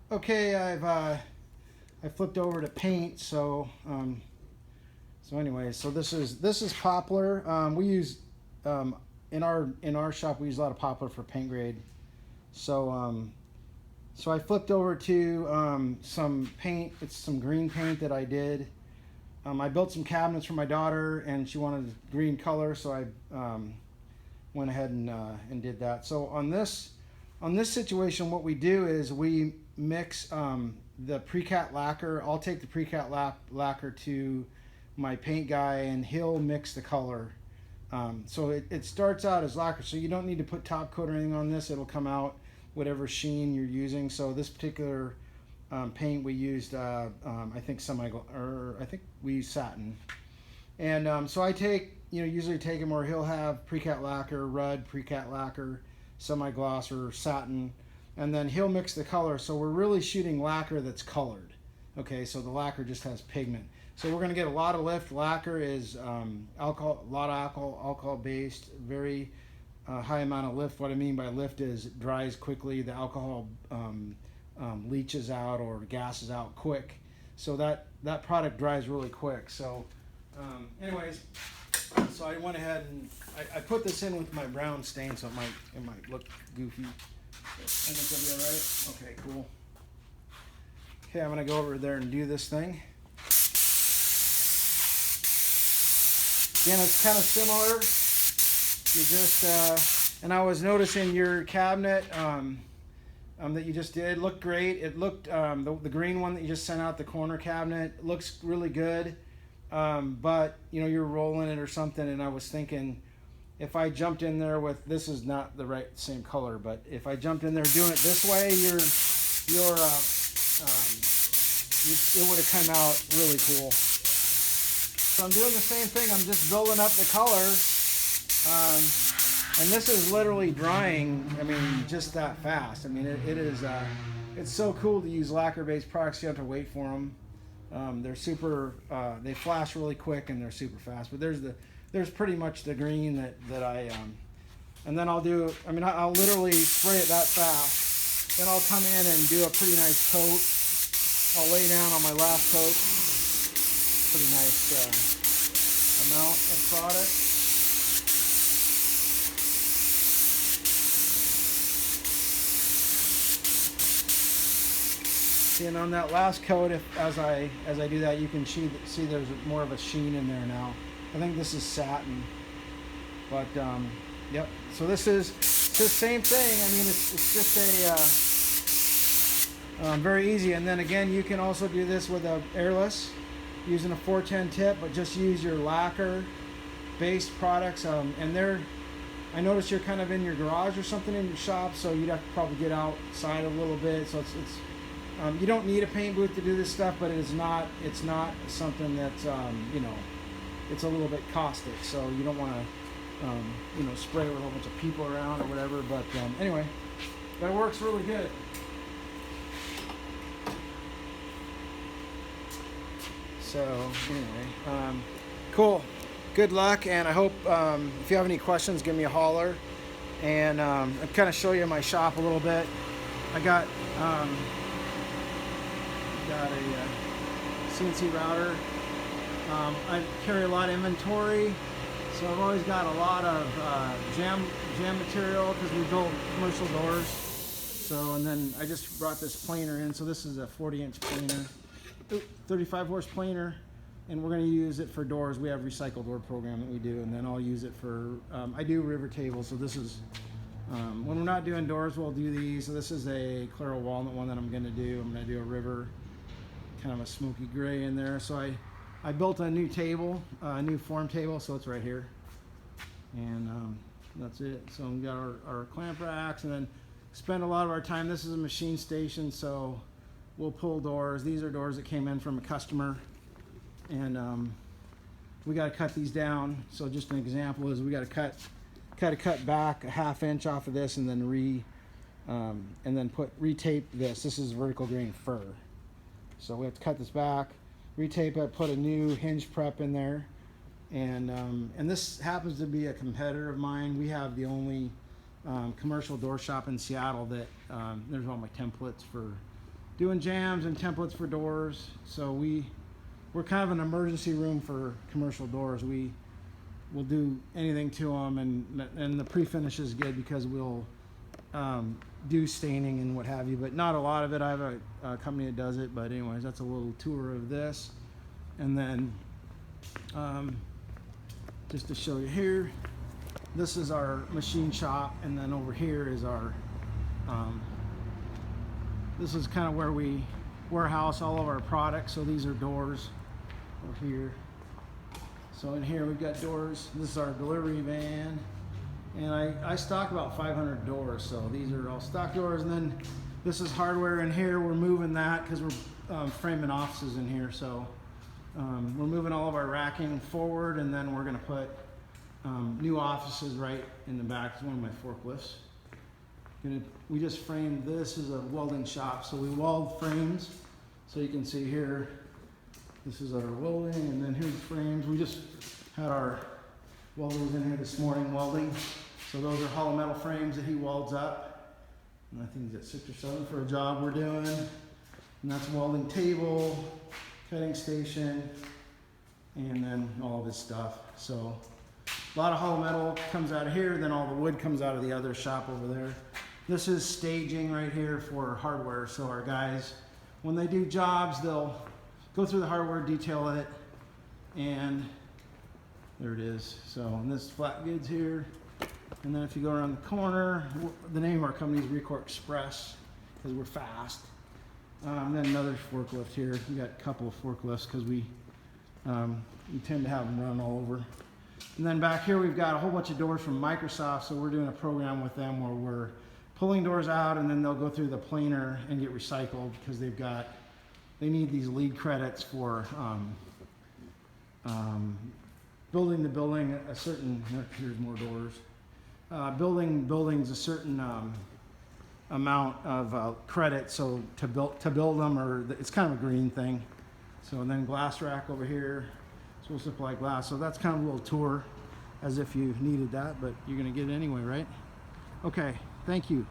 Okay, I flipped over to paint. So anyway, so this is poplar. We use in our shop we use a lot of poplar for paint grade. So so I flipped over to some paint. It's some green paint that I did. I built some cabinets for my daughter, and she wanted green color, so I went ahead and did that. So on this situation, what we do is we mix the pre-cat lacquer. I'll take the pre-cat lacquer to my paint guy, and he'll mix the color. So it starts out as lacquer, so you don't need to put top coat or anything on this. It'll come out whatever sheen you're using. So this particular paint we used, I think I think we used satin. And so I take, usually take him where he'll have pre-cat lacquer, Rudd pre-cat lacquer, semi-gloss, or satin, and then he'll mix the color. So we're really shooting lacquer that's colored. Okay, so the lacquer just has pigment. So we're going to get a lot of lift. Lacquer is alcohol, a lot of alcohol based, very high amount of lift. What I mean by lift is it dries quickly. The alcohol leaches out or gases out quick. So that product dries really quick. So anyways, so I went ahead and I put this in with my brown stain, so it might look goofy. I think it'll be all right. Okay, cool. Okay, I'm gonna go over there and do this thing. Again, it's kind of similar. You just and I was noticing your cabinet that you just did looked great. It looked the green one that you just sent out, the corner cabinet, looks really good. But you're rolling it or something, and I was thinking if I jumped in there with, this is not the same color, but if I jumped in there doing it this way, it would have come out really cool. So I'm doing the same thing. I'm just building up the color, and this is literally drying. I mean, just that fast. I mean, it is. It's so cool to use lacquer-based products. You have to wait for them. They're super. They flash really quick, and they're super fast. But there's pretty much the green that I. And then I'll do. I mean, I'll literally spray it that fast. Then I'll come in and do a pretty nice coat. I'll lay down on my last coat. Pretty nice amount of product. See, and on that last coat, as I do that, you can see there's more of a sheen in there now. I think this is satin, but yep. So this is the same thing. I mean, it's just a very easy. And then again, you can also do this with a airless, using a 410 tip, but just use your lacquer based products. And I notice you're kind of in your garage or something in your shop, so you'd have to probably get outside a little bit. So it's you don't need a paint booth to do this stuff, but it's not something that's it's a little bit caustic, so you don't want to spray with a whole bunch of people around or whatever. But anyway, that works really good. So anyway, cool. Good luck, and I hope if you have any questions, give me a holler. And I'll kind of show you my shop a little bit. I got a CNC router. I carry a lot of inventory, so I've always got a lot of jam material because we build commercial doors. So, and then I just brought this planer in. So this is a 40-inch planer. 35 horse planer, and we're going to use it for doors. We have a recycled door program that we do, and then I'll use it for I do river tables. So this is when we're not doing doors, we'll do these. So this is a Claro walnut one that I'm going to do. I'm going to do a river, kind of a smoky gray in there. So I built a new table, a new form table, so it's right here, and that's it. So we got our clamp racks, and then spend a lot of our time. This is a machine station, so we'll pull doors. These are doors that came in from a customer, and we got to cut these down. So just an example is we got to cut back a 1/2 inch off of this, and then retape this. This is vertical grain fir, so we have to cut this back, retape it, put a new hinge prep in there, and this happens to be a competitor of mine. We have the only commercial door shop in Seattle that there's all my templates for doing jams and templates for doors. So we're kind of an emergency room for commercial doors. We'll do anything to them, and the pre-finish is good because we'll do staining and what have you, but not a lot of it. I have a company that does it, but anyways, that's a little tour of this. And then just to show you here, this is our machine shop, and then over here is our this is kind of where we warehouse all of our products. So these are doors over here. So in here we've got doors. This is our delivery van, and I stock about 500 doors. So these are all stock doors, and then this is hardware in here. We're moving that because we're framing offices in here. So we're moving all of our racking forward, and then we're going to put new offices right in the back. It's one of my forklifts. We just framed this as a welding shop, so we weld frames. So you can see here, this is our welding, and then here's the frames. We just had our welders in here this morning welding. So those are hollow metal frames that he welds up. And I think he's at 6 or 7 for a job we're doing. And that's a welding table, cutting station, and then all of his stuff. So a lot of hollow metal comes out of here, then all the wood comes out of the other shop over there. This is staging right here for hardware. So our guys, when they do jobs, they'll go through the hardware, detail it, and there it is. So, and this is flat goods here. And then if you go around the corner, the name of our company is Recor Express because we're fast. Then another forklift here. We got a couple of forklifts because we tend to have them run all over. And then back here we've got a whole bunch of doors from Microsoft. So we're doing a program with them where we're pulling doors out, and then they'll go through the planer and get recycled because they need these lead credits for building the building a certain, here's more doors, building buildings a certain amount of credit, so to build them, or it's kind of a green thing. So, and then glass rack over here, supposed to supply glass. So that's kind of a little tour as if you needed that, but you're gonna get it anyway, right? Okay, thank you.